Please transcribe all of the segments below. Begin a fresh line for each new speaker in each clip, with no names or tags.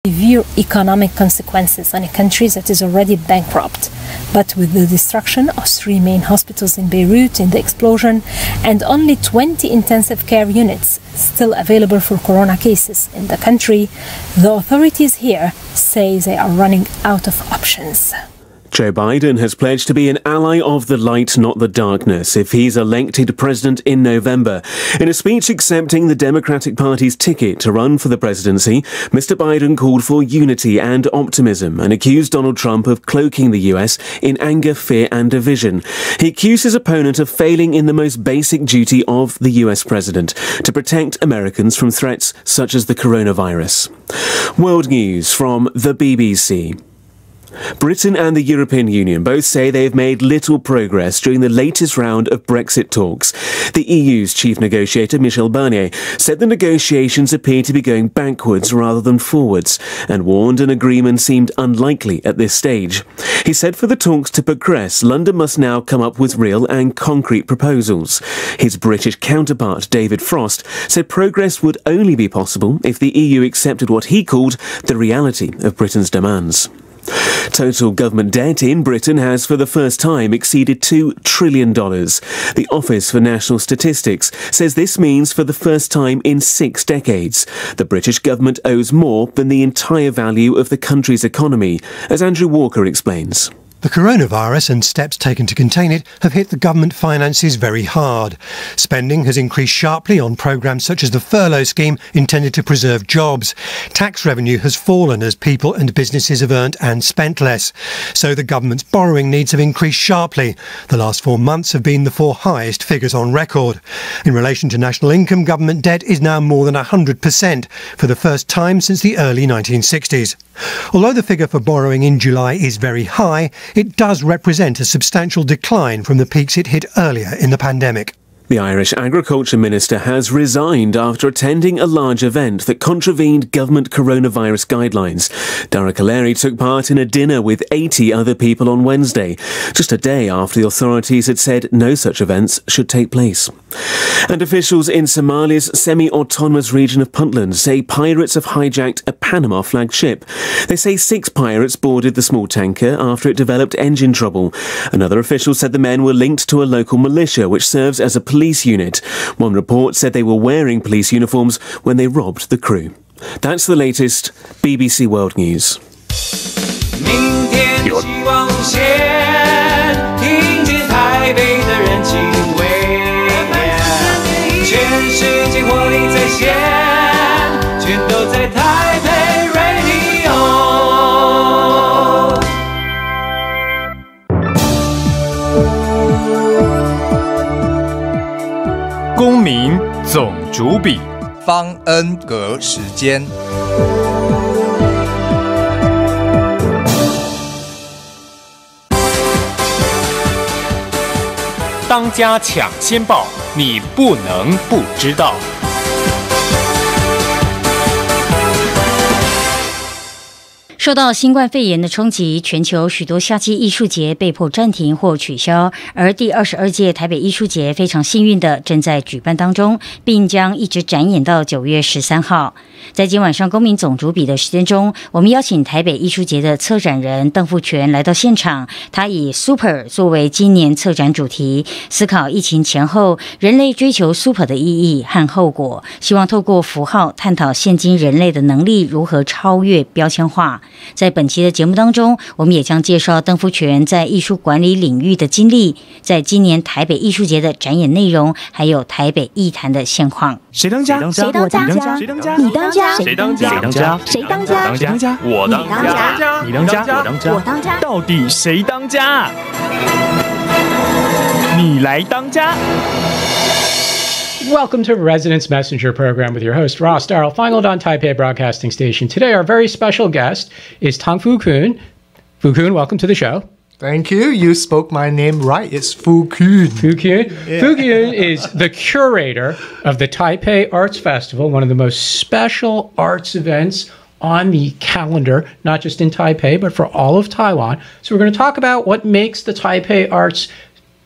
Severe economic consequences on a country that is already bankrupt. But with the destruction of 3 main hospitals in Beirut in the explosion and only 20 intensive care units still available for corona cases in the country, the authorities here say they are running out of options.
Joe Biden has pledged to be an ally of the light, not the darkness, if he's elected president in November. In a speech accepting the Democratic Party's ticket to run for the presidency, Mr. Biden called for unity and optimism and accused Donald Trump of cloaking the US in anger, fear and division. He accused his opponent of failing in the most basic duty of the US president, to protect Americans from threats such as the coronavirus. World news from the BBC. Britain and the European Union both say they have made little progress during the latest round of Brexit talks. The EU's chief negotiator, Michel Barnier, said the negotiations appear to be going backwards rather than forwards, and warned an agreement seemed unlikely at this stage. He said for the talks to progress, London must now come up with real and concrete proposals. His British counterpart, David Frost, said progress would only be possible if the EU accepted what he called the reality of Britain's demands. Total government debt in Britain has for the first time exceeded $2 trillion. The Office for National Statistics says this means for the first time in 6 decades, the British government owes more than the entire value of the country's economy, as Andrew Walker explains.
The coronavirus and steps taken to contain it have hit the government finances very hard. Spending has increased sharply on programmes such as the furlough scheme intended to preserve jobs. Tax revenue has fallen as people and businesses have earned and spent less. So the government's borrowing needs have increased sharply. The last 4 months have been the 4 highest figures on record. In relation to national income, government debt is now more than 100% for the first time since the early 1960s. Although the figure for borrowing in July is very high, it does represent a substantial decline from the peaks it hit earlier in the pandemic.
The Irish Agriculture Minister has resigned after attending a large event that contravened government coronavirus guidelines. Dara Kaleri took part in a dinner with 80 other people on Wednesday, just a day after the authorities had said no such events should take place. And officials in Somalia's semi-autonomous region of Puntland say pirates have hijacked a Panama-flagged ship. They say 6 pirates boarded the small tanker after it developed engine trouble. Another official said the men were linked to a local militia which serves as a police unit. One report said they were wearing police uniforms when they robbed the crew. That's the latest BBC World News.
明天希望无限，听见台北的人情味，全世界活力在线，全都在台北 Radio。
公民总主笔，
方恩格时间。
当家抢先报，你不能不知道。
受到新冠肺炎的冲击，全球许多夏季艺术节被迫暂停或取消，而第22届台北艺术节非常幸运的正在举办当中，并将一直展演到9月13号。在今晚上公民总主笔的时间中，我们邀请台北艺术节的策展人邓富全来到现场，他以 Super 作为今年策展主题，思考疫情前后人类追求 Super 的意义和后果，希望透过符号探讨现今人类的能力如何超越标签化。在本期的节目当中，我们也将介绍邓富全在艺术管理领域的经历，在今年台北艺术节的展演内容，还有台北艺坛的现况。
谁当家？
谁当家？
谁当家？
你当家？
谁当家？谁当家？
谁当家？
谁当家？我当家？你当家？我当家？
我当家？
到底谁当家？你来当家。
Welcome to Residence Messenger Program with your host, Ross Darrell, Final Dawn Taipei Broadcasting Station. Today, our very special guest is Tang Fu Kun. Fu Kun, welcome to the show.
Thank you. You spoke my name right. It's Fu Kun.
Fu Kun. Yeah. Fu Kun is the curator of the Taipei Arts Festival, one of the most special arts events on the calendar, not just in Taipei, but for all of Taiwan. So we're going to talk about what makes the Taipei Arts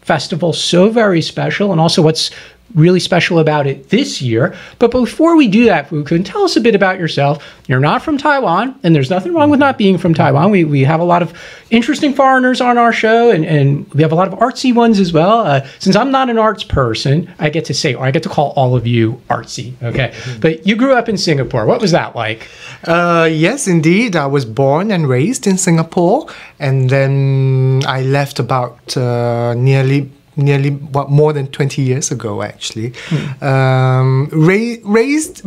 Festival so very special, and also what's really special about it this year. But before we do that, Fu Kun, tell us a bit about yourself. You're not from Taiwan, and there's nothing wrong with not being from Taiwan. We have a lot of interesting foreigners on our show, and we have a lot of artsy ones as well. Since I'm not an arts person, I get to call all of you artsy, okay? But you grew up in Singapore. What was that like?
Yes, indeed. I was born and raised in Singapore, and then I left about nearly more than 20 years ago, actually.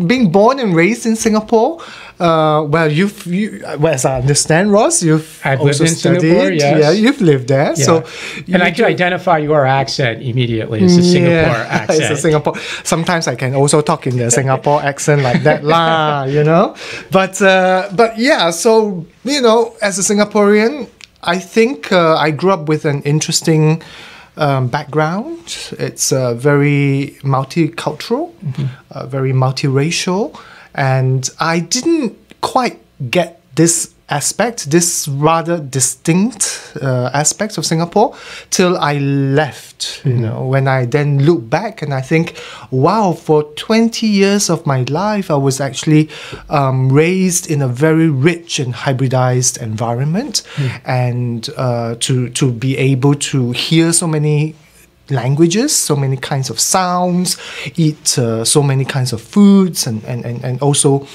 Being born and raised in Singapore. Well, as I understand, Ross,
I've
also
lived in
studied.
Singapore, yes.
Yeah, you've lived there.
Yeah.
So,
and I can identify your accent immediately. It's a Singapore accent.
It's a Singapore. Sometimes I can also talk in the Singapore accent like that, lah. But yeah. So as a Singaporean, I think I grew up with an interesting background. It's very multicultural, very multiracial, and I didn't quite get this rather distinct aspects of Singapore till I left. When I then look back and I think, wow, for 20 years of my life, I was actually raised in a very rich and hybridized environment, and to be able to hear so many languages, so many kinds of sounds, eat so many kinds of foods, and also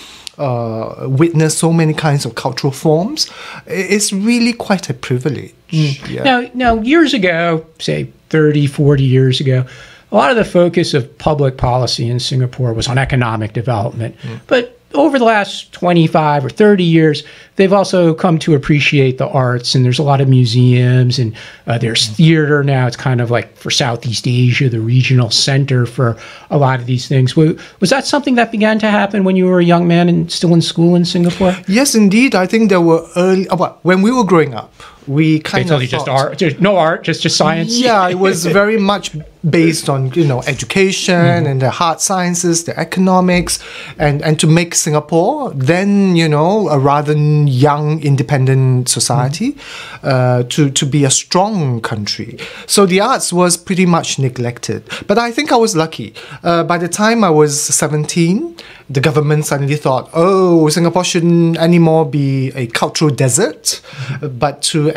witness so many kinds of cultural forms, it's really quite a privilege. Yeah.
Now, years ago, say 30, 40 years ago, a lot of the focus of public policy in Singapore was on economic development. But over the last 25 or 30 years, they've also come to appreciate the arts, and there's a lot of museums, and there's theater now. It's kind of like for Southeast Asia, the regional center for a lot of these things. Was that something that began to happen when you were a young man and still in school in Singapore?
Yes, indeed. I think there were early, when we were growing up, we kind of
just art, no art, just science.
Yeah, it was very much based on education and the hard sciences, the economics, and to make Singapore then a rather young independent society to be a strong country. So the arts was pretty much neglected. But I think I was lucky. By the time I was 17, the government suddenly thought, oh, Singapore shouldn't anymore be a cultural desert, but to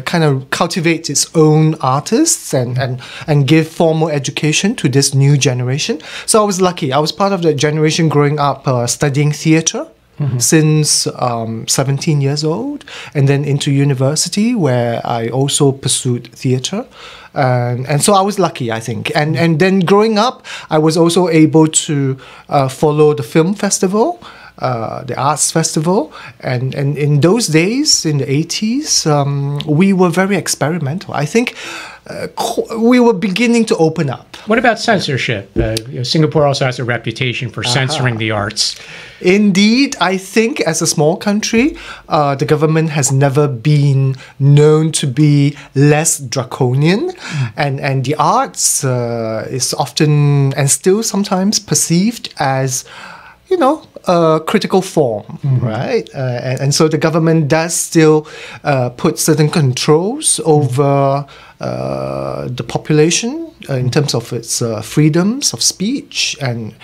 kind of cultivate its own artists and give formal education to this new generation. So I was lucky. I was part of the generation growing up studying theatre. Since 17 years old, and then into university where I also pursued theatre. And so I was lucky, I think. And then growing up, I was also able to follow the film festival, the arts festival. And in those days, in the 80s, we were very experimental. I think we were beginning to open up.
What about censorship? Singapore also has a reputation for censoring the arts.
Indeed, I think as a small country, the government has never been known to be less draconian, and the arts is often and still sometimes perceived as a critical form, right? And so the government does still put certain controls over the population in terms of its freedoms of speech and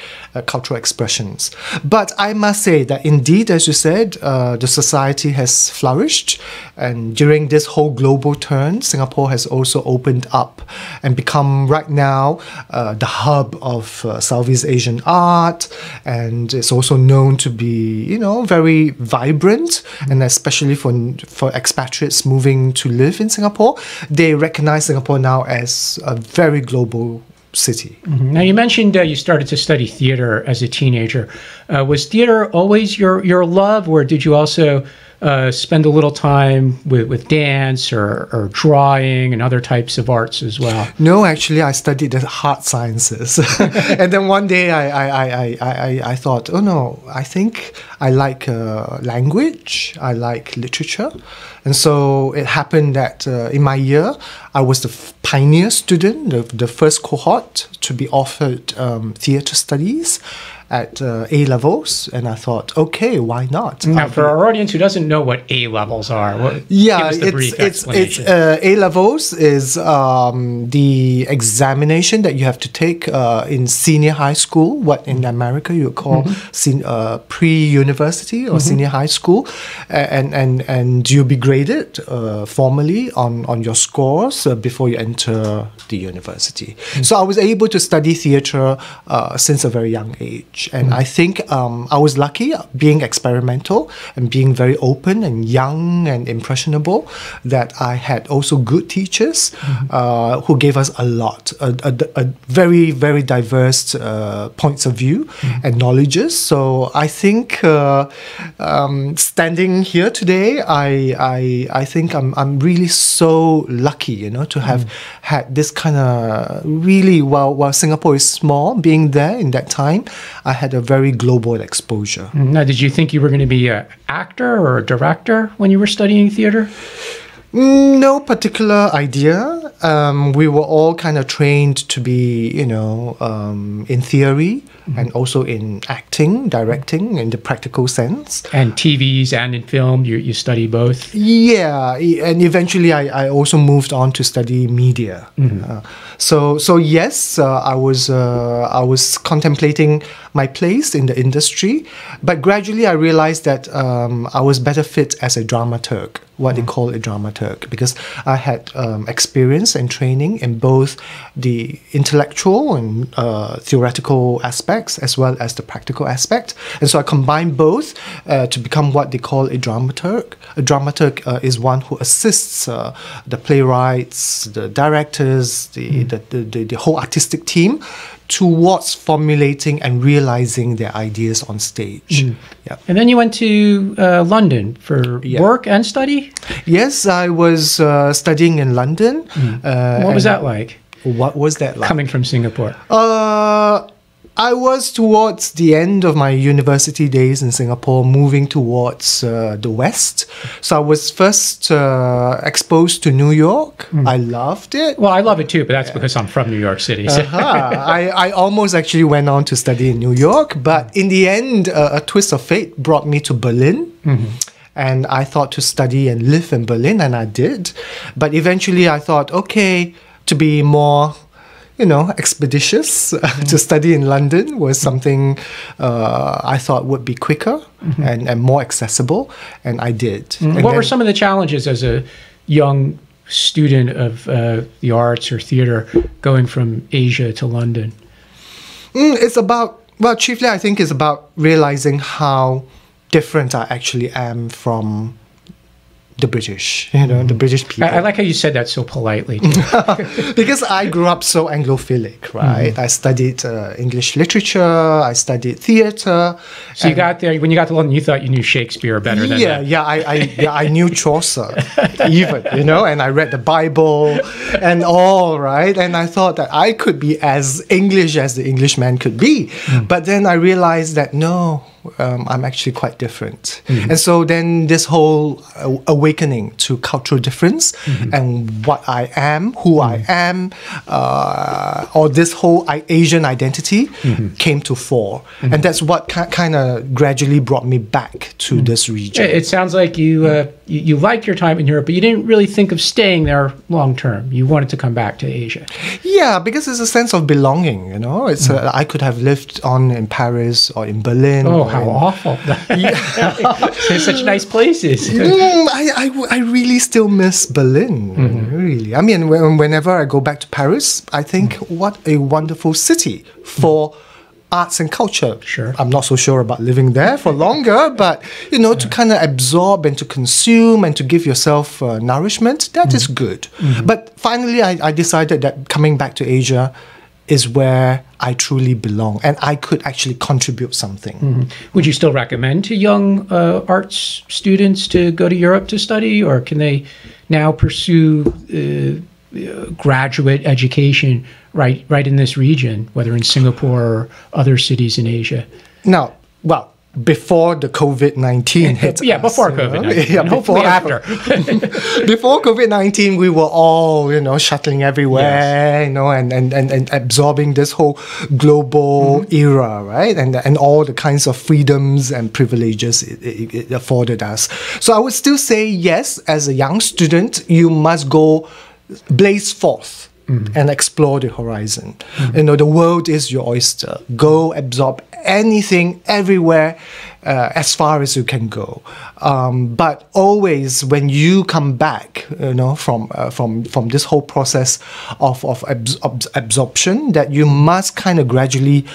cultural expressions. But I must say that indeed, as you said, the society has flourished, and during this whole global turn, Singapore has also opened up and become right now the hub of Southeast Asian art, and it's also known to be, very vibrant, and especially for expatriates moving to live in Singapore, they recognize Singapore now as a very global city.
Now, you mentioned you started to study theater as a teenager. Was theater always your love, or did you also spend a little time with dance or drawing and other types of arts as well?
No, actually, I studied the hard sciences. And then one day I thought, oh no, I think I like language, I like literature. And so it happened that in my year, I was the pioneer student, the first cohort to be offered theatre studies. at A levels, and I thought, okay, why not?
Now, for our audience who doesn't know what A levels are, give us the brief explanation.
A levels is the examination that you have to take in senior high school, what in America you call pre-university or senior high school, and you'll be graded formally on your scores before you enter the university. So I was able to study theatre since a very young age. And I think I was lucky being experimental and being very open and young and impressionable that I had also good teachers who gave us a lot, a very, very diverse points of view and knowledges. So I think standing here today, I think I'm really so lucky, to have had this kind of really, while Singapore is small, being there in that time, I had a very global exposure.
Now, did you think you were going to be an actor or a director when you were studying theater?
No particular idea. We were all kind of trained to be, in theory and also in acting, directing in the practical sense.
And TVs and in film, you study both?
Yeah, and eventually I also moved on to study media. So yes, I was contemplating my place in the industry, but gradually I realized that I was better fit as a dramaturg, what they call a dramaturg, because I had experience and training in both the intellectual and theoretical aspects as well as the practical aspect. And so I combined both to become what they call a dramaturg. A dramaturg is one who assists the playwrights, the directors, the whole artistic team towards formulating and realizing their ideas on stage. Yeah.
And then you went to London for work and study?
Yes, I was studying in London.
What was that like?
What was that like?
Coming from Singapore?
I was towards the end of my university days in Singapore, moving towards the West. So I was first exposed to New York. I loved it.
Well, I love it too, but that's because I'm from New York City. So.
I almost actually went on to study in New York, but in the end, a twist of fate brought me to Berlin. And I thought to study and live in Berlin, and I did. But eventually I thought, okay, to be more expeditious, to study in London was something I thought would be quicker and more accessible, and I did. And
what were some of the challenges as a young student of the arts or theatre going from Asia to London?
It's about, chiefly I think it's about realizing how different I actually am from the British, the British people.
I like how you said that so politely.
Because I grew up so Anglophilic, right? I studied English literature, I studied theatre.
So you got there, when you got to London, you thought you knew Shakespeare better than that.
Yeah, I knew Chaucer, even, and I read the Bible and all, right? And I thought that I could be as English as the Englishman could be. But then I realized that no, I'm actually quite different. And so then this whole awakening to cultural difference and what I am, who I am, or this whole Asian identity came to fore. And that's what kind of gradually brought me back to this region.
It sounds like you liked your time in Europe, but you didn't really think of staying there long term. You wanted to come back to Asia.
Yeah, because it's a sense of belonging, It's I could have lived on in Paris or in Berlin.
Oh, how awful. They're such nice places.
I really still miss Berlin, really. I mean, whenever I go back to Paris, I think what a wonderful city for arts and culture.
Sure.
I'm not so sure about living there for longer, but, to kind of absorb and to consume and to give yourself nourishment, that is good. But finally, I decided that coming back to Asia is where I truly belong, and I could actually contribute something.
Would you still recommend to young arts students to go to Europe to study, or can they now pursue graduate education right in this region, whether in Singapore or other cities in Asia?
Now, before the COVID-19 hit.
Yeah, before COVID-19. Yeah, hopefully after.
Before COVID-19, we were all, shuttling everywhere, and absorbing this whole global era, right? And all the kinds of freedoms and privileges it afforded us. So I would still say, yes, as a young student, you must go blaze forth and explore the horizon. The world is your oyster. Go absorb anything, everywhere, as far as you can go. But always, when you come back, from this whole process of absorption, that you must kind of gradually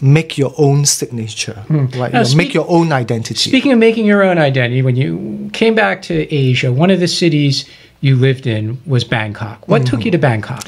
make your own signature, right? Make your own identity.
Speaking of making your own identity, when you came back to Asia, one of the cities you lived in was Bangkok. What took you to Bangkok?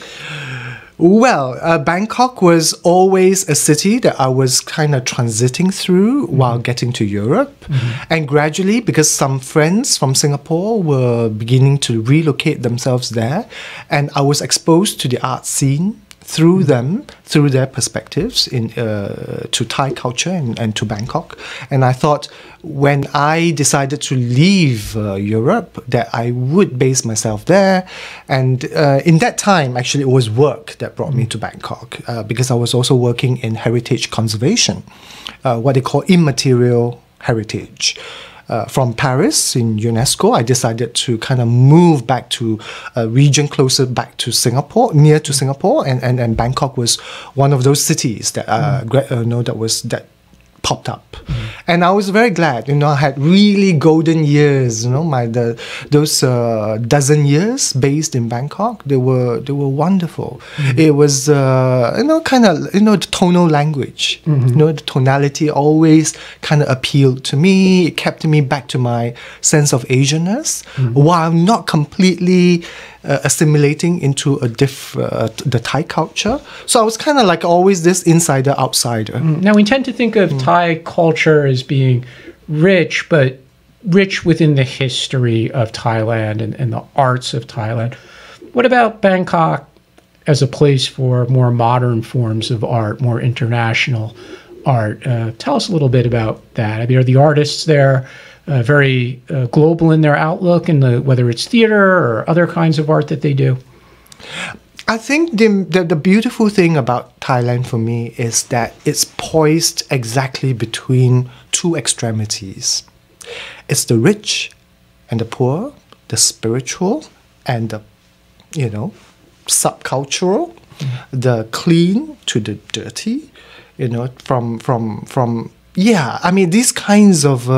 Well, Bangkok was always a city that I was kind of transiting through while getting to Europe. And gradually, because some friends from Singapore were beginning to relocate themselves there, and I was exposed to the art scene through them, through their perspectives to Thai culture and to Bangkok. And I thought, when I decided to leave Europe, that I would base myself there. And in that time, actually, it was work that brought me to Bangkok, because I was also working in heritage conservation, what they call immaterial heritage. From Paris in UNESCO, I decided to kind of move back to a region closer back to Singapore, near to Singapore, and Bangkok was one of those cities that that popped up. And I was very glad, I had really golden years, those dozen years based in Bangkok, they were wonderful. It was, the tonal language, the tonality always kind of appealed to me. It kept me back to my sense of Asianness, while not completely assimilating into the Thai culture. So I was kind of like always this insider outsider.
Now we tend to think of Thai culture as being rich, but rich within the history of Thailand and the arts of Thailand. What about Bangkok as a place for more modern forms of art, more international art? Tell us a little bit about that. I mean, are the artists there very global in their outlook, and whether it's theater or other kinds of art that they do?
I think the beautiful thing about Thailand for me is that it's poised exactly between two extremities. It's the rich and the poor, the spiritual and the, subcultural, the clean to the dirty, from these kinds of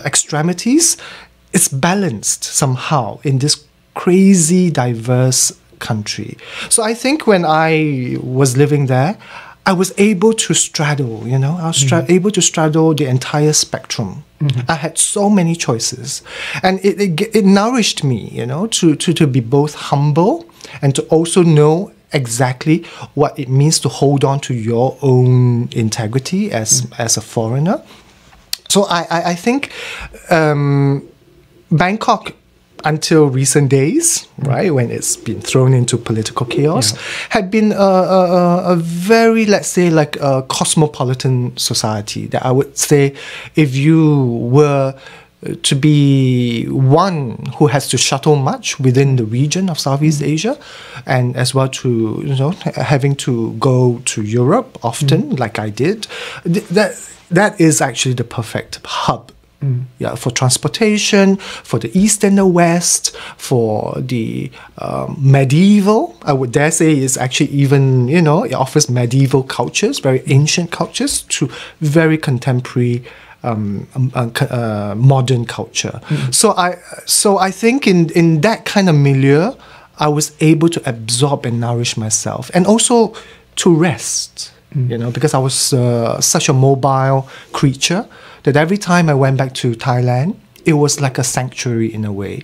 extremities, it's balanced somehow in this crazy, diverse country. So I think when I was living there, I was able to straddle, I was able to straddle the entire spectrum. I had so many choices. And it nourished me, to be both humble and to also know exactly what it means to hold on to your own integrity as a foreigner. So I think Bangkok, until recent days, right, when it's been thrown into political chaos, had been a very, let's say, like a cosmopolitan society. That I would say, if you were to be one who has to shuttle much within the region of Southeast Asia, and as well to having to go to Europe often, like I did, that is actually the perfect hub. For transportation, for the East and the West, for the medieval, I would dare say is actually even, it offers medieval cultures, very ancient cultures, to very contemporary modern culture. So I think in that kind of milieu, I was able to absorb and nourish myself, and also to rest, because I was such a mobile creature that every time I went back to Thailand, it was like a sanctuary in a way,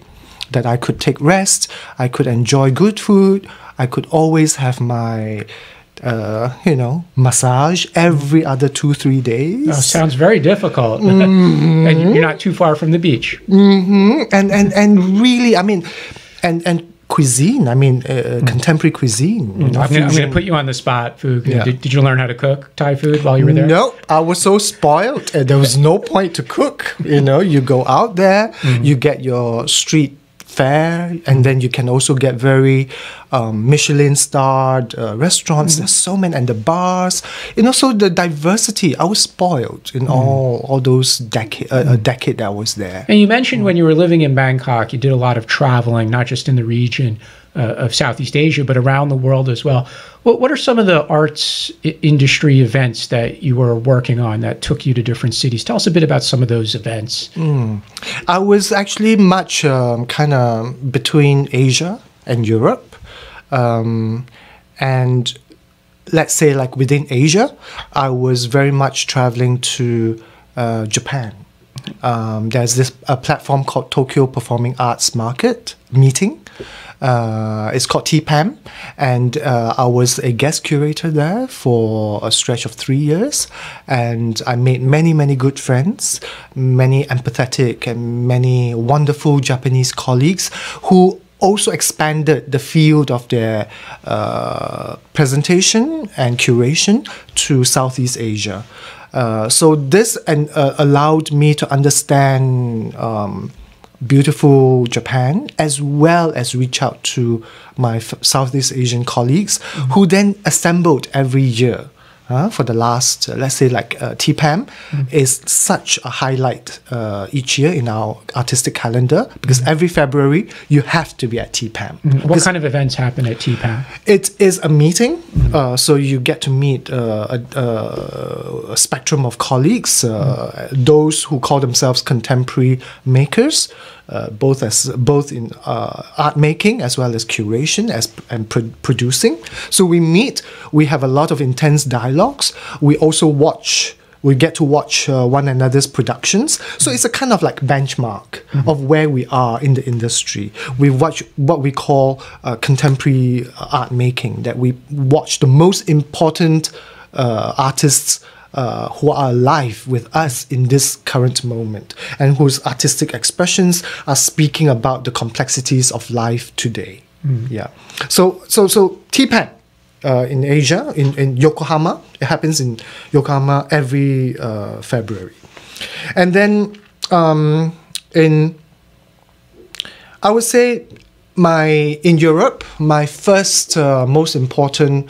that I could take rest, I could enjoy good food, I could always have my massage every other 2-3 days.
Oh, sounds very difficult. And you're not too far from the beach.
And really, I mean, and cuisine. I mean, contemporary cuisine. You know,
I'm going to put you on the spot, Fu.
Yeah.
Did you learn how to cook Thai food while you were there?
No, I was so spoiled. There was no point to cook. You know, you go out there, you get your street fare, and then you can also get very Michelin-starred restaurants. There's so many, and the bars. You know, so the diversity. I was spoiled in all those decade that I was there.
And you mentioned when you were living in Bangkok, you did a lot of traveling, not just in the region of Southeast Asia, but around the world as well. What are some of the arts industry events that you were working on that took you to different cities? Tell us a bit about some of those events.
I was actually much kind of between Asia and Europe. And let's say like within Asia, I was very much traveling to Japan. There's this a platform called Tokyo Performing Arts Market meeting. It's called TPAM, and I was a guest curator there for a stretch of 3 years, and I made many good friends, many empathetic and many wonderful Japanese colleagues who also expanded the field of their presentation and curation to Southeast Asia. So this allowed me to understand beautiful Japan, as well as reach out to my Southeast Asian colleagues, who then assembled every year. For the last, let's say, like TPAM is such a highlight each year in our artistic calendar, because every February you have to be at TPAM.
What kind of events happen at TPAM?
It is a meeting, so you get to meet a spectrum of colleagues, those who call themselves contemporary makers, both in art making as well as curation and producing. So we meet, we have a lot of intense dialogues. We also we get to watch one another's productions. So it's a kind of like benchmark of where we are in the industry. We watch what we call contemporary art making, that we watch the most important artists who are alive with us in this current moment, and whose artistic expressions are speaking about the complexities of life today. Yeah. So TPAM in Asia, in Yokohama, it happens in Yokohama every February. And then I would say in Europe, my first most important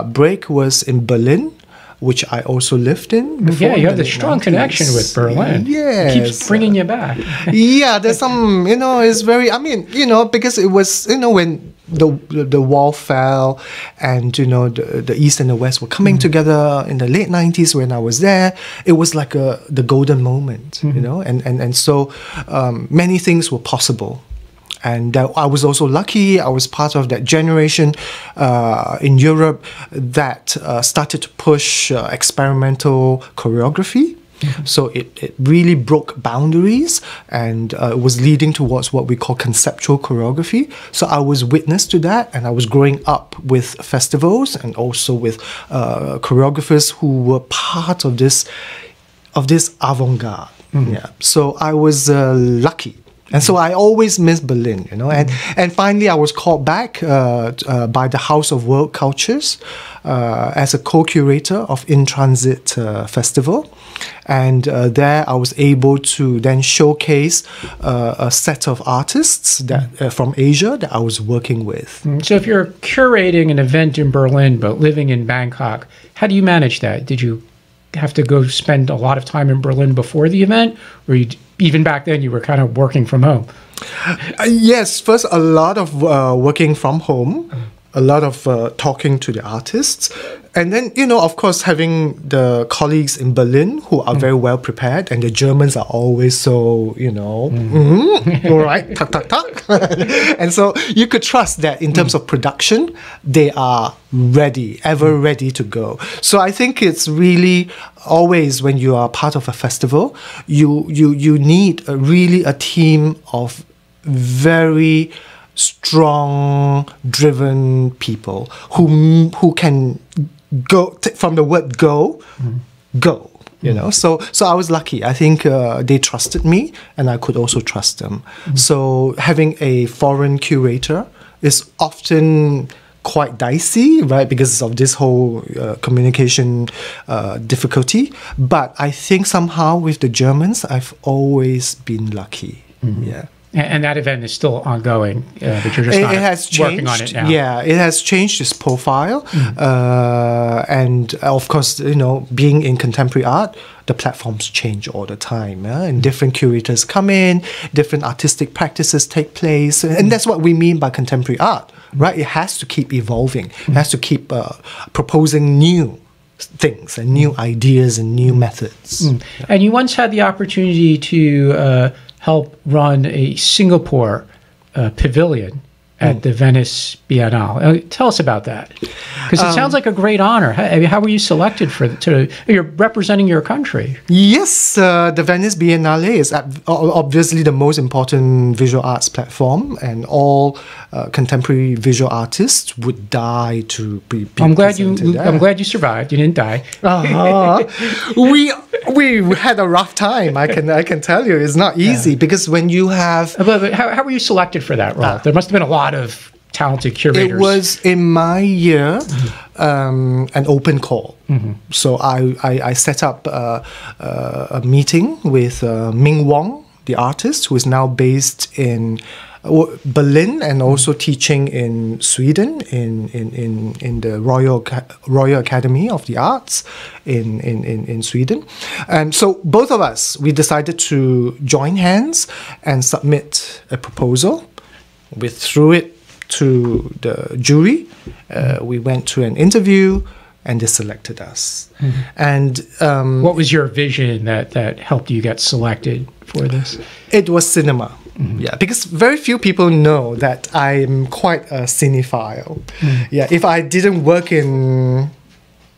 break was in Berlin, which I also lived in before.
Yeah, you have the strong connection with Berlin.
Yes.
It keeps bringing you back.
Yeah, there's some, it's very, because it was, when the wall fell, and, the East and the West were coming together in the late 90s when I was there, it was like the golden moment, and so many things were possible. And I was also lucky. I was part of that generation in Europe that started to push experimental choreography. So it really broke boundaries, and it was leading towards what we call conceptual choreography. So I was witness to that, and I was growing up with festivals and also with choreographers who were part of this avant-garde. Yeah. So I was lucky. And so I always miss Berlin, and finally I was called back by the House of World Cultures as a co-curator of In Transit Festival. And there I was able to then showcase a set of artists that from Asia that I was working with.
So if you're curating an event in Berlin but living in Bangkok, how do you manage that? Did you have to go spend a lot of time in Berlin before the event, or even back then you were kind of working from home?
Yes, first a lot of working from home, a lot of talking to the artists, and then of course having the colleagues in Berlin who are very well prepared, and the Germans are always so all right, tuck tuck tuck, and so you could trust that in terms of production they are ready, ever ready to go. So I think it's really always, when you are part of a festival, you need really a team of very strong, driven people who can go from the word go. So I was lucky. I think they trusted me, and I could also trust them. So having a foreign curator is often quite dicey, right, because of this whole communication difficulty. But I think somehow with the Germans, I've always been lucky. Yeah.
And that event is still ongoing, but you're just not working on it now.
Yeah, it has changed its profile. And of course, being in contemporary art, the platforms change all the time. And different curators come in, different artistic practices take place. And that's what we mean by contemporary art, right? It has to keep evolving. It has to keep proposing new things and new ideas and new methods. Yeah.
And you once had the opportunity to help run a Singapore pavilion at the Venice Biennale. Tell us about that, because it sounds like a great honor. How were you selected you're representing your country?
Yes, the Venice Biennale is obviously the most important visual arts platform, and all contemporary visual artists would die to be
I'm glad you survived. You didn't die.
We had a rough time. I can tell you, it's not easy because when you have.
But how were you selected for that role? There must have been a lot of talented curators.
It was in my year an open call. So I set up a meeting with Ming Wong, the artist, who is now based in Berlin and also teaching in Sweden in the Royal Academy of the Arts in Sweden. And so both of us, we decided to join hands and submit a proposal. We threw it to the jury. We went to an interview, and they selected us. And
what was your vision that helped you get selected for this?
It was cinema. Yeah, because very few people know that I'm quite a cinephile. Yeah, if I didn't work in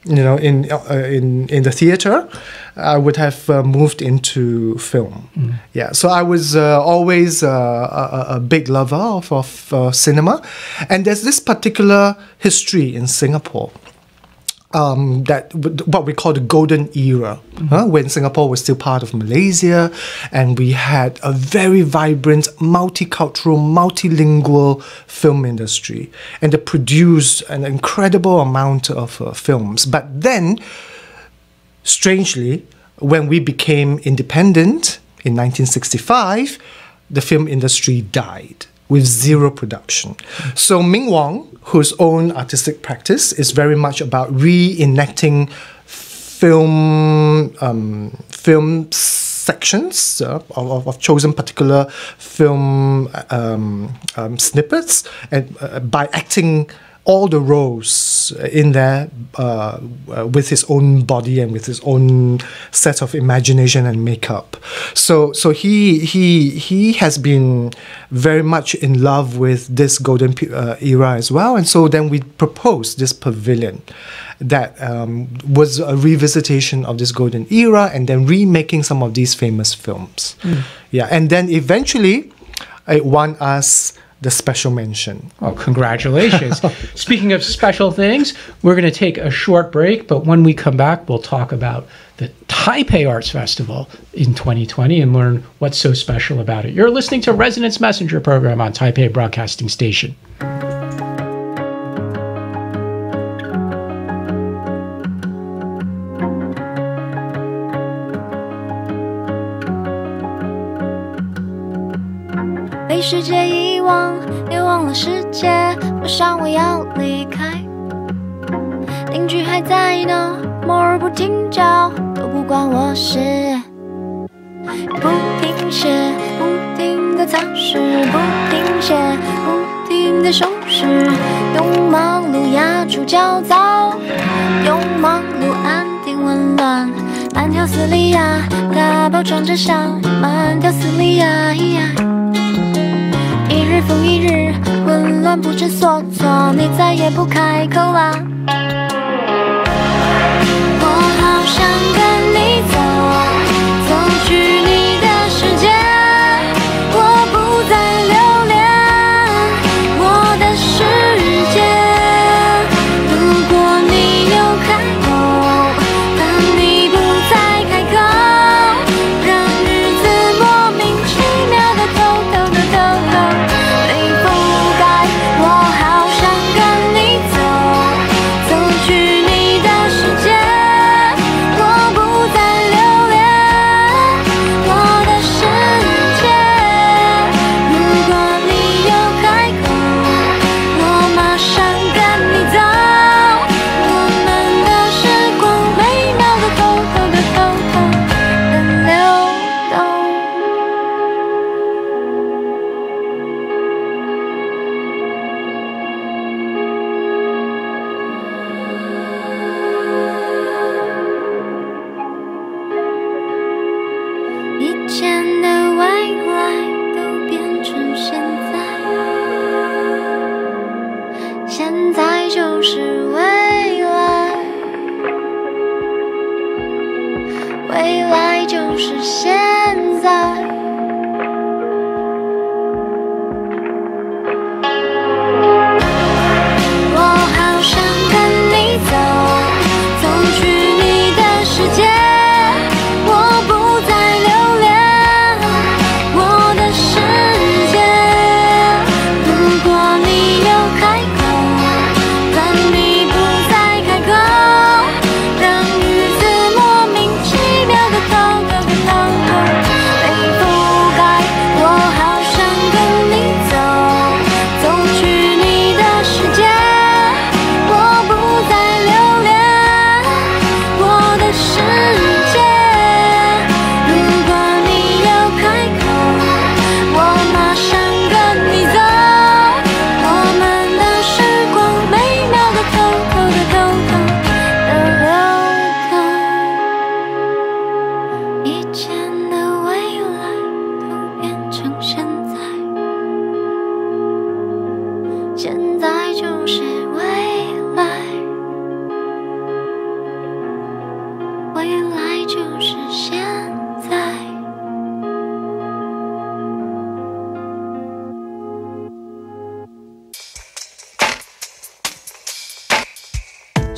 the theater, I would have moved into film. Yeah, so I was always a big lover of cinema, and there's this particular history in Singapore. That what we call the golden era, when Singapore was still part of Malaysia, and we had a very vibrant, multicultural, multilingual film industry, and they produced an incredible amount of films. But then, strangely, when we became independent in 1965, the film industry died with zero production. So Ming Wong, whose own artistic practice is very much about reenacting film sections of chosen particular film snippets, and by acting all the roles in there with his own body and with his own set of imagination and makeup. So he has been very much in love with this golden era as well. And so then we proposed this pavilion that was a revisitation of this golden era and then remaking some of these famous films. Yeah, and then eventually it won us the special mention.
Oh, congratulations. Speaking of special things, we're going to take a short break, but when we come back, we'll talk about the Taipei Arts Festival in 2020 and learn what's so special about it. You're listening to Resonance Messenger program on Taipei Broadcasting Station.
被世界遗忘，也忘了世界，马上我要离开。邻居还在呢，默而不听叫，都不关我事。不停歇，不停地擦拭，不停歇，不停地收拾，用忙碌压住焦躁，用忙碌安定混乱。慢条斯理呀，打包装着笑，慢条斯理呀。一日复一日，混乱不知所措，你再也不开口啦。我好想跟你走，走去你的世界，我不再留恋我的世界。如果你有开口，但你不再开口，让日子莫名其妙的偷偷的偷偷。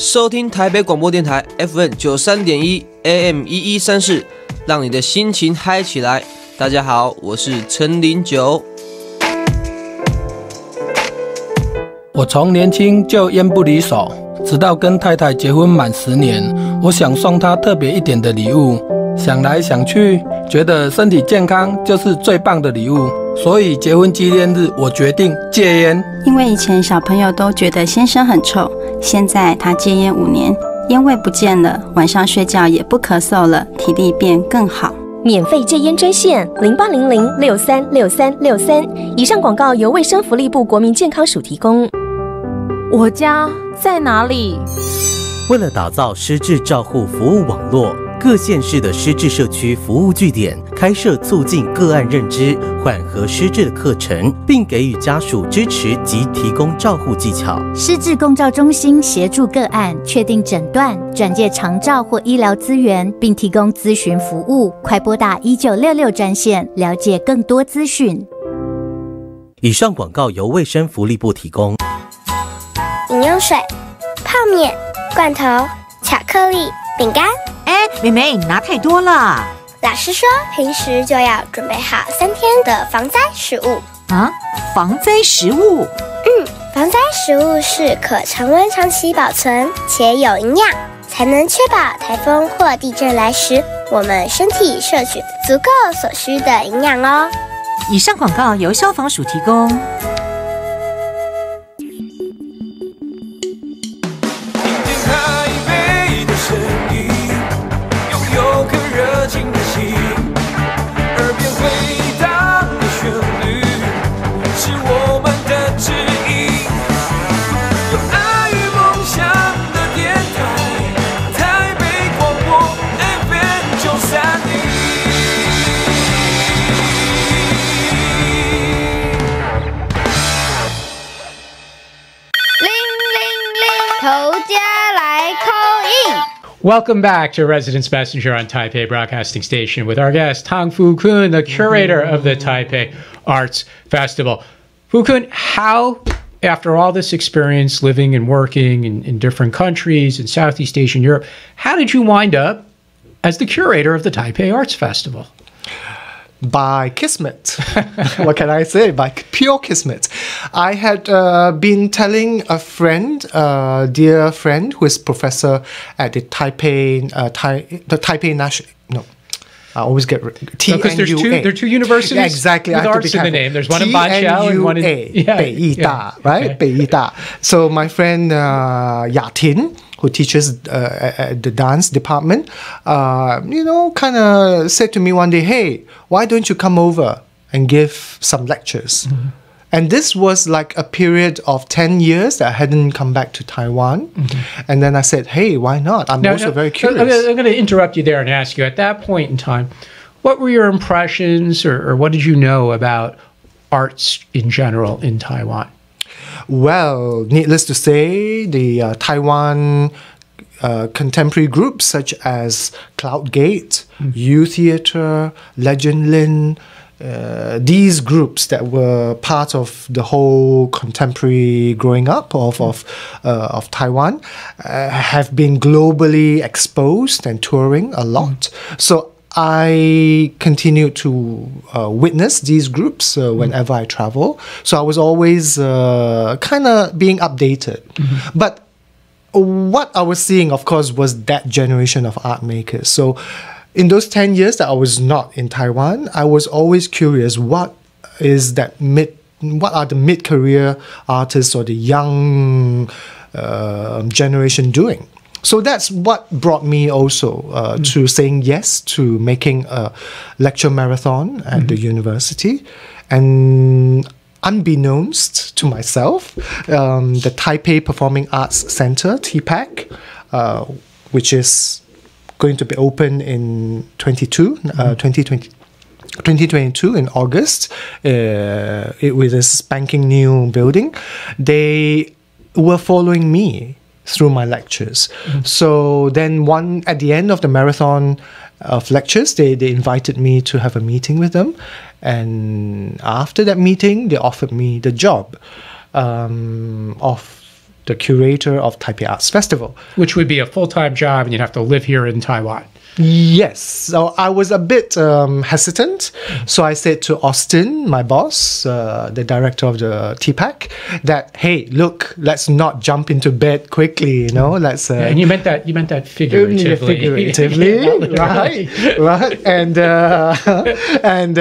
收听台北广播电台 FM 93.1 AM 1134，让你的心情嗨起来。大家好，我是陈零九。
我从年轻就烟不离手，直到跟太太结婚满10年，我想送她特别一点的礼物。想来想去，觉得身体健康就是最棒的礼物，所以结婚纪念日我决定戒烟。
因为以前小朋友都觉得先生很臭，现在他戒烟5年，烟味不见了，晚上睡觉也不咳嗽了，体力变更好。
免费戒烟专线0800636363，以上广告由卫生福利部国民健康署提供。
我家在哪里？
为了打造失智照护服务网络，各县市的失智社区服务据点开设促进个案认知、缓和失智的课程，并给予家属支持及提供照护技巧。
失智共照中心协助个案确定诊断、转介长照或医疗资源，并提供咨询服务。快拨打1966专线，了解更多资讯。
以上广告由卫生福利部提供。
饮用水、泡面、罐头、巧克力、饼干。
妹妹，你拿太多了。
老师说，平时就要准备好3天的防灾食物。
啊，防灾食物？
防灾食物是可常温长期保存且有营养，才能确保台风或地震来时，我们身体摄取足够所需的营养哦。
以上广告由消防署提供。
Welcome back to Residence Messenger on Taipei Broadcasting Station with our guest, Tang Fu Kun, the curator of the Taipei Arts Festival. Fu Kun, how, after all this experience living and working in different countries in Southeast Asia and Europe, how did you wind up as the curator of the Taipei Arts Festival?
By kismet. What can I say? By pure kismet. I had been telling a friend, dear friend, who is professor at the Taipei National. No, I always get TNUA.
Because there are two universities.
Yeah, exactly.
With arts in the name. There's one in Banqiao and one in
Beida, right? Okay. Beida. So my friend Yatin, who teaches at the dance department, kind of said to me one day, "Hey, why don't you come over and give some lectures?" Mm-hmm. And this was like a period of 10 years that I hadn't come back to Taiwan. Mm-hmm. And then I said, hey, why not? I'm also very curious.
I'm going to interrupt you there and ask you, at that point in time, what were your impressions or what did you know about arts in general in Taiwan?
Well, needless to say, the Taiwan contemporary groups such as Cloudgate, U Theatre, Legend Lin, these groups that were part of the whole contemporary growing up of Taiwan have been globally exposed and touring a lot. So I continued to witness these groups whenever I travel. So I was always kind of being updated. Mm-hmm. But what I was seeing, of course, was that generation of art makers. So in those 10 years that I was not in Taiwan, I was always curious, what are the mid-career artists or the young generation doing? So that's what brought me also to saying yes to making a lecture marathon at the university. And unbeknownst to myself, the Taipei Performing Arts Center, TPAC, which is going to be open in 2022 in August, with this spanking new building, they were following me through my lectures. Mm-hmm. So then at the end of the marathon of lectures, they invited me to have a meeting with them. And after that meeting, they offered me the job of the curator of Taipei Arts Festival.
Which would be a full-time job, and you'd have to live here in Taiwan.
Yes. So I was a bit hesitant. So I said to Austin, my boss, the director of the TPAC, that, hey, look, let's not jump into bed quickly, let's...
and you meant that figuratively.
Figuratively, right. And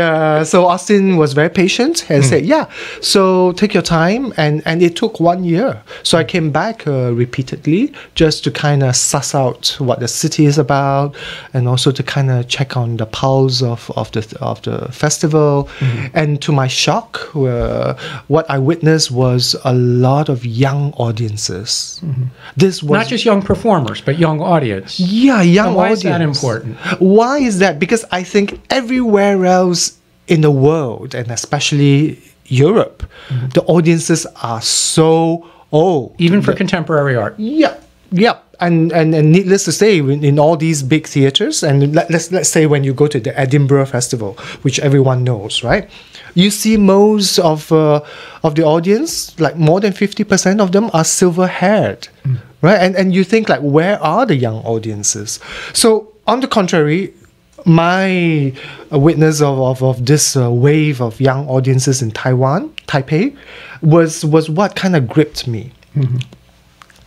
so Austin was very patient and said, yeah, so take your time. And it took 1 year. So I came back repeatedly just to kind of suss out what the city is about, and also to kind of check on the pulse of the festival. And to my shock, what I witnessed was a lot of young audiences. This was
not just young performers, but young audience.
Yeah, young
why
audience.
Why is that important?
Why is that? Because I think everywhere else in the world, and especially Europe, the audiences are so old.
Even for contemporary art.
Yeah. And needless to say, in all these big theaters, and let's say when you go to the Edinburgh Festival, which everyone knows, right? You see most of the audience, like more than 50% of them are silver-haired, right? And you think, like, where are the young audiences? So on the contrary, my witness of this wave of young audiences in Taipei, was what kind of gripped me.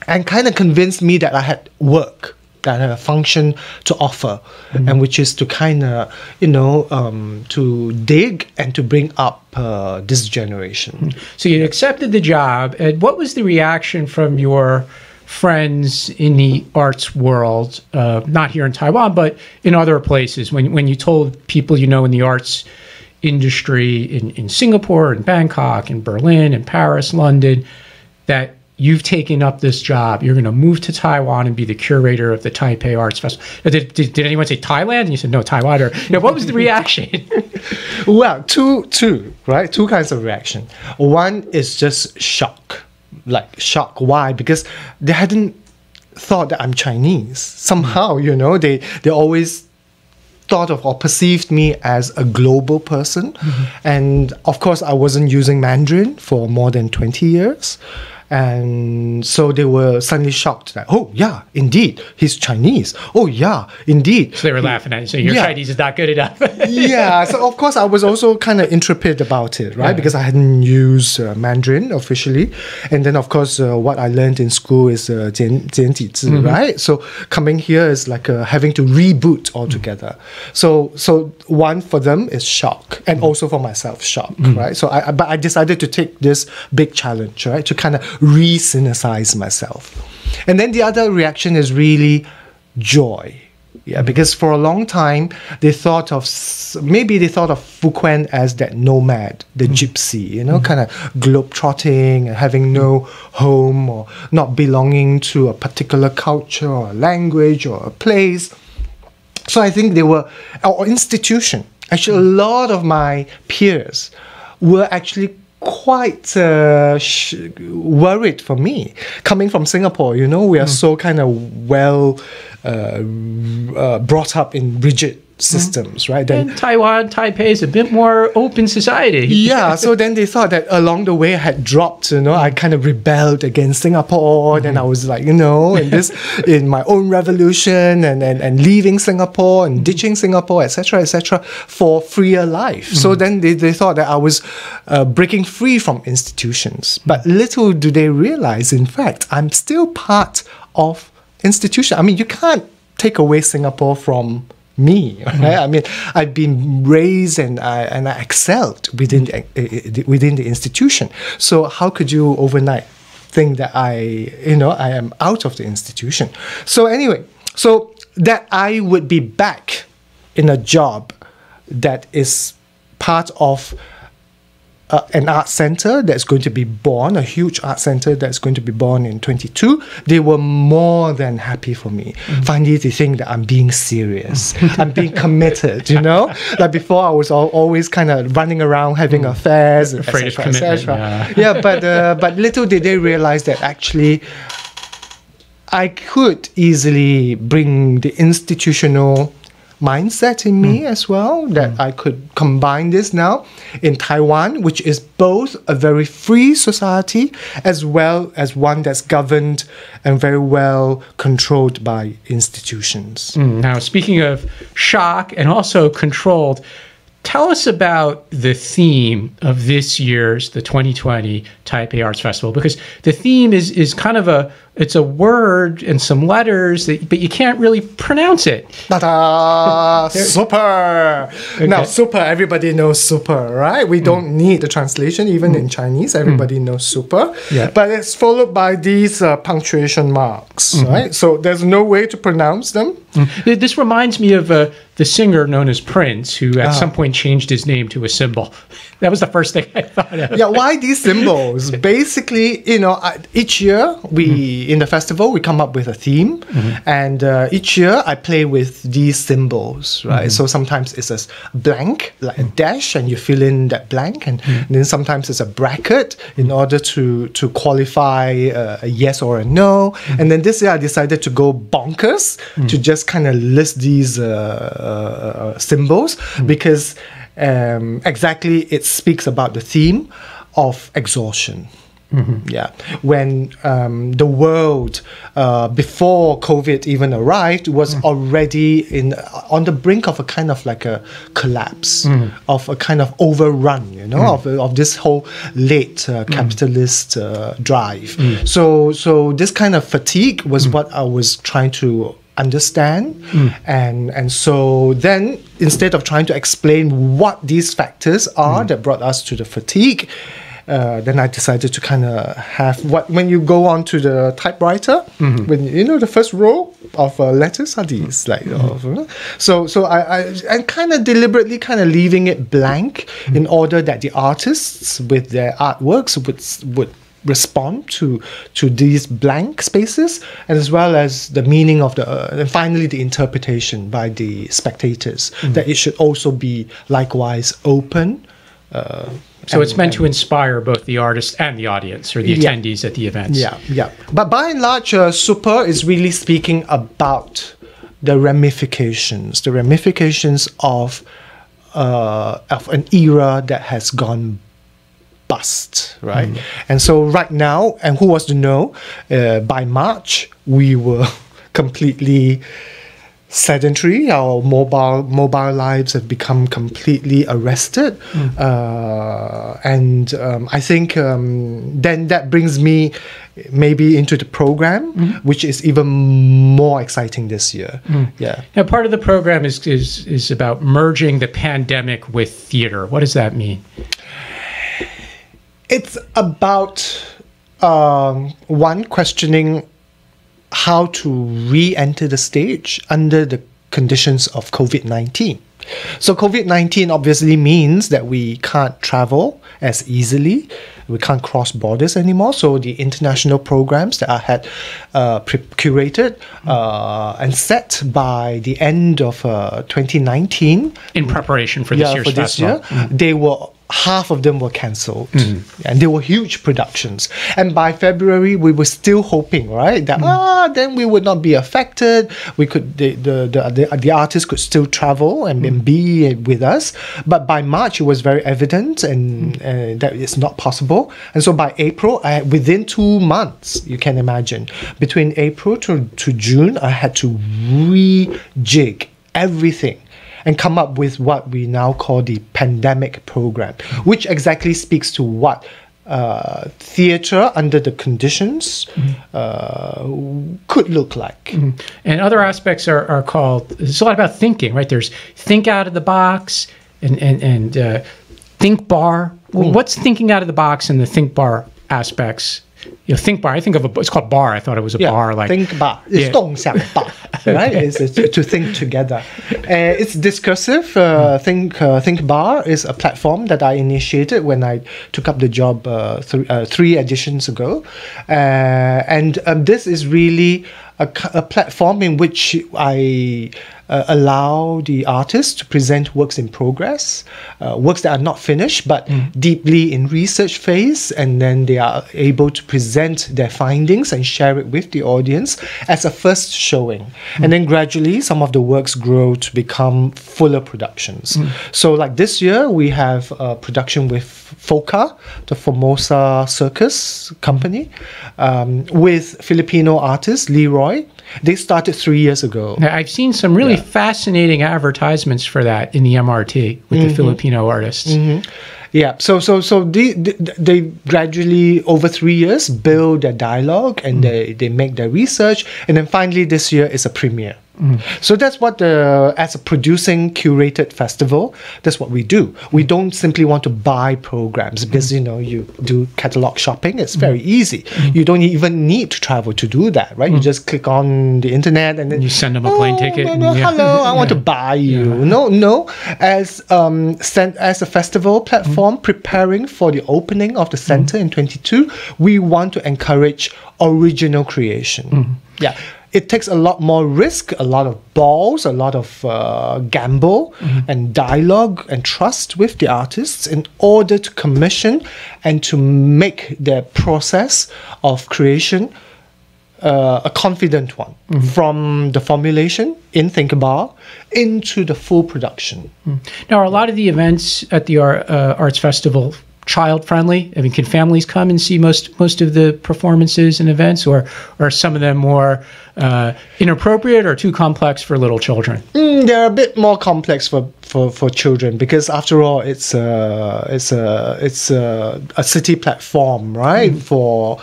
And kind of convinced me that I had work, that I had a function to offer, and which is to kind of, to dig and to bring up this generation.
So you accepted the job, and what was the reaction from your friends in the arts world, not here in Taiwan, but in other places, when you told people in the arts industry in Singapore, in Bangkok, in Berlin, in Paris, London, that you've taken up this job, you're going to move to Taiwan and be the curator of the Taipei Arts Festival. Did anyone say Thailand? And you said, no, Taiwan. Or, what was the reaction?
Well, two kinds of reaction. One is just shock. Like shock. Why? Because they hadn't thought that I'm Chinese. Somehow, they always thought of or perceived me as a global person. And of course, I wasn't using Mandarin for more than 20 years. And so they were suddenly shocked that, oh, yeah, indeed, he's Chinese. Oh, yeah, indeed.
So they were laughing at you, saying your Chinese is not good enough.
Yeah, so of course I was also kind of intrepid about it, right? Because I hadn't used Mandarin officially. And then, of course, what I learned in school is 简体字, right? So coming here is like having to reboot altogether. So one for them is shock, and also for myself, shock, right? So but I decided to take this big challenge, right? To kind of re-synthesize myself. And then the other reaction is really joy. Yeah, because for a long time, they thought of Fuquan as that nomad, the gypsy, kind of globe-trotting and having no home or not belonging to a particular culture or a language or a place. So I think they were, or institution. Actually, a lot of my peers were actually quite worried for me. Coming from Singapore, we are so kind of well brought up in rigid systems, right?
Then Taipei is a bit more open society.
Yeah, so then they thought that along the way I had dropped, I kind of rebelled against Singapore. Then I was like, in my own revolution and leaving Singapore and ditching Singapore, etc., for freer life. So then they thought that I was breaking free from institutions. But little do they realize, in fact, I'm still part of institution. I mean, you can't take away Singapore from me, right? I mean, I've been raised and I excelled within the institution. So how could you overnight think that I am out of the institution? So anyway, so that I would be back in a job that is part of an art center that's going to be born, a huge art center that's going to be born in 22, they were more than happy for me. Finally, they think that I'm being serious. I'm being committed, Like before, I was always kind of running around having affairs,
afraid of commitment.
Yeah, but little did they realize that actually I could easily bring the institutional mindset in me as well, that I could combine this now in Taiwan, which is both a very free society as well as one that's governed and very well controlled by institutions.
Now, speaking of shock and also controlled, tell us about the theme of this year's, the 2020 Taipei Arts Festival, because the theme is kind of it's a word and some letters, but you can't really pronounce it.
Ta-da! Super!
Okay.
Now, super, everybody knows super, right? We don't need the translation, even in Chinese, everybody knows super.
Yeah.
But it's followed by these punctuation marks, right? So there's no way to pronounce them.
This reminds me of the singer known as Prince, who at some point changed his name to a symbol. That was the first thing I thought of.
Yeah, why these symbols? Basically, each year in the festival, we come up with a theme. And each year I play with these symbols, right? So sometimes it's a blank, like a dash, and you fill in that blank. And then sometimes it's a bracket in order to qualify a yes or a no. And then this year I decided to go bonkers to just kind of list these symbols because exactly it speaks about the theme of exhaustion. Yeah, when the world before COVID even arrived was already on the brink of a kind of like a collapse, of a kind of overrun, of this whole late capitalist drive. So this kind of fatigue was what I was trying to understand, and so then instead of trying to explain what these factors are that brought us to the fatigue, then I decided to kind of have when you go onto the typewriter, when the first row of letters are these, like so I kind of deliberately kind of leaving it blank in order that the artists with their artworks would respond to these blank spaces, and as well as the meaning of and finally the interpretation by the spectators, that it should also be likewise open.
So it's meant to inspire both the artists and the audience, or the attendees at the events.
Yeah. But by and large, Super is really speaking about the ramifications of an era that has gone bust, right? And so right now, and who was to know, by March, we were completely sedentary. Our mobile lives have become completely arrested. And I think then that brings me maybe into the program, which is even more exciting this year. Yeah.
Now, part of the program is about merging the pandemic with theater. What does that mean?
It's about questioning how to re-enter the stage under the conditions of COVID-19. So COVID-19 obviously means that we can't travel as easily, we can't cross borders anymore. So the international programs that I had curated and set by the end of 2019,
in preparation for this year's festival,
they were half of them were cancelled, and they were huge productions. And by February, we were still hoping, right, that then we would not be affected. We could the artists could still travel and be with us. But by March, it was very evident and that it's not possible. And so by April, within 2 months, you can imagine, between April to June, I had to rejig everything and come up with what we now call the pandemic program, which exactly speaks to what theatre under the conditions could look like.
And other aspects are called, it's a lot about thinking, right? There's think out of the box and think bar. Well, what's thinking out of the box and the think bar aspects? Think bar. I think of it's called bar. I thought it was a bar. Like
think bar. It's 动想bar, right? It's to think together. It's discursive. Think bar is a platform that I initiated when I took up the job 3 editions ago, and this is really a platform in which I allow the artists to present works in progress, works that are not finished but deeply in research phase, and then they are able to present their findings and share it with the audience as a first showing. And then gradually some of the works grow to become fuller productions. So like this year we have a production with FOCA, the Formosa Circus Company, with Filipino artist Leroy. They started 3 years ago.
Now, I've seen some really fascinating advertisements for that in the MRT with the Filipino artists.
Yeah, so they gradually over 3 years build their dialogue and they make their research, and then finally this year is a premiere. So that's what as a producing curated festival, that's what we do. We don't simply want to buy programs because you do catalog shopping. It's very easy. You don't even need to travel to do that, right? You just click on the internet and then
you send them a plane ticket.
Hello, I want to buy you. No. As a festival platform preparing for the opening of the center in 22, we want to encourage original creation. Yeah. It takes a lot more risk, a lot of balls, a lot of gamble and dialogue and trust with the artists in order to commission and to make their process of creation a confident one, from the formulation in Thinkabar into the full production.
Now, are a lot of the events at the Arts Festival child-friendly? I mean, can families come and see most of the performances and events, or are some of them more inappropriate or too complex for little children?
They're a bit more complex for children because, after all, it's a city platform, right? For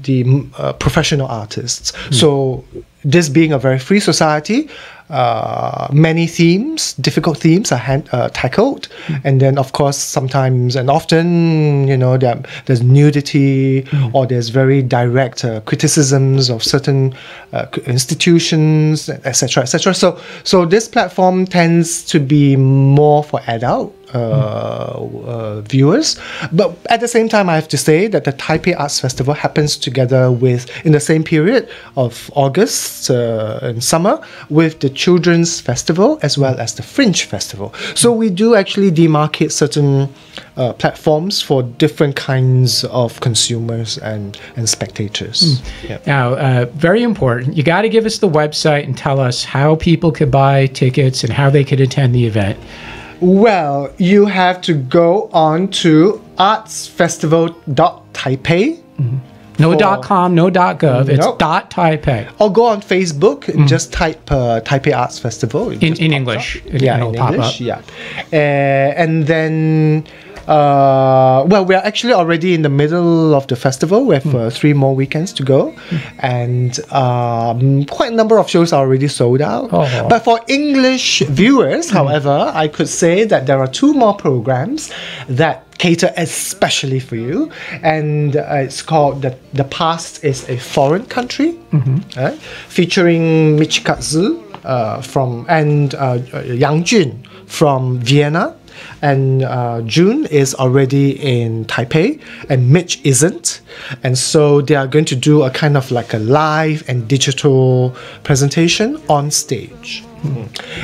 the professional artists. So this being a very free society, many themes, difficult themes are tackled, and then of course sometimes and often there's nudity or there's very direct criticisms of certain institutions, etc., etc. So this platform tends to be more for adult viewers, but at the same time I have to say that the Taipei Arts Festival happens together in the same period of August and summer with the Children's Festival as well as the Fringe Festival. So we do actually demarcate certain platforms for different kinds of consumers and spectators.
Now, very important, you got to give us the website and tell us how people could buy tickets and how they could attend the event.
Well, you have to go on to artsfestival.taipei.
No .com, no .gov, it's .taipei.
Or go on Facebook and just type Taipei Arts Festival.
In English.
It'll pop up. Yeah. And then... well, we are actually already in the middle of the festival. We have 3 more weekends to go, and quite a number of shows are already sold out. But for English viewers, however, I could say that there are 2 more programs that cater especially for you, and it's called The Past is a Foreign Country, featuring Michikatsu and Yang Jun from Vienna. And June is already in Taipei and Mitch isn't, and so they are going to do a kind of like a live and digital presentation on stage.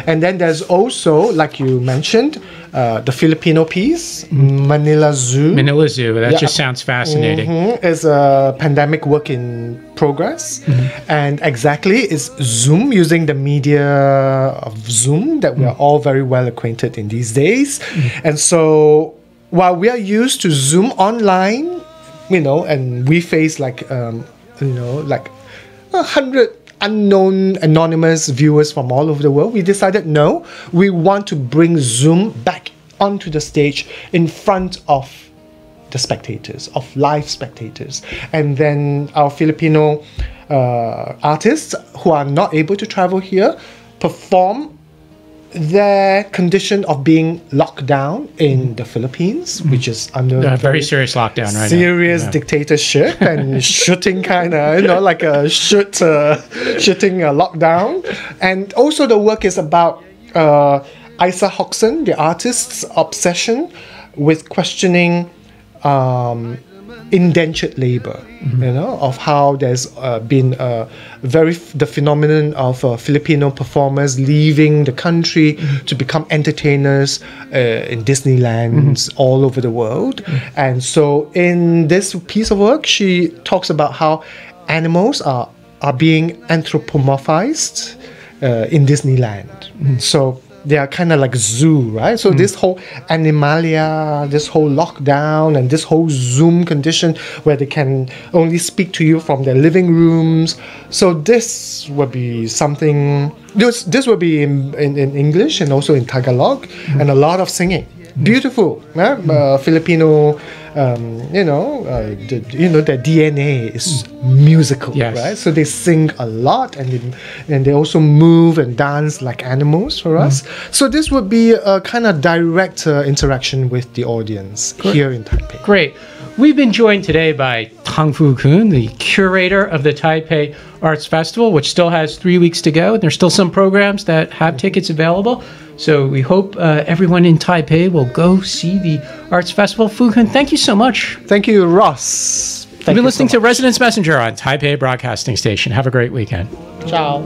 And then there's also, like you mentioned, the Filipino piece, Manila Zoo.
Manila Zoo, that just sounds fascinating.
It's a pandemic work in progress, and exactly it's Zoom, using the media of Zoom that we are all very well acquainted in these days. And so while we are used to Zoom online, and we face like 100 unknown anonymous viewers from all over the world, we decided no, we want to bring Zoom back onto the stage in front of the spectators, of live spectators. And then our Filipino artists who are not able to travel here perform their condition of being locked down in the Philippines, which is under
a very serious lockdown right
now. Dictatorship and shooting kind of, like a shooting lockdown. And also the work is about Isa Hodgson, the artist's obsession with questioning indentured labor, of how there's been the phenomenon of Filipino performers leaving the country to become entertainers in Disneylands all over the world. And so in this piece of work, she talks about how animals are being anthropomorphized in Disneyland. So they are kind of like zoo, right? So this whole animalia, this whole lockdown, and this whole Zoom condition where they can only speak to you from their living rooms. So this will be something. This will be in English and also in Tagalog, and a lot of singing. Beautiful, Filipino. Their DNA is musical, right? So they sing a lot, and they also move and dance like animals for us. So this would be a kind of direct interaction with the audience here in Taipei.
Great. We've been joined today by Tang Fu Kun, the curator of the Taipei Arts Festival, which still has 3 weeks to go. There's still some programs that have tickets available. So we hope everyone in Taipei will go see the Arts Festival. Fu Kun, thank you so much.
Thank you, Ross.
You've been listening to Residence Messenger on Taipei Broadcasting Station. Have a great weekend.
Ciao.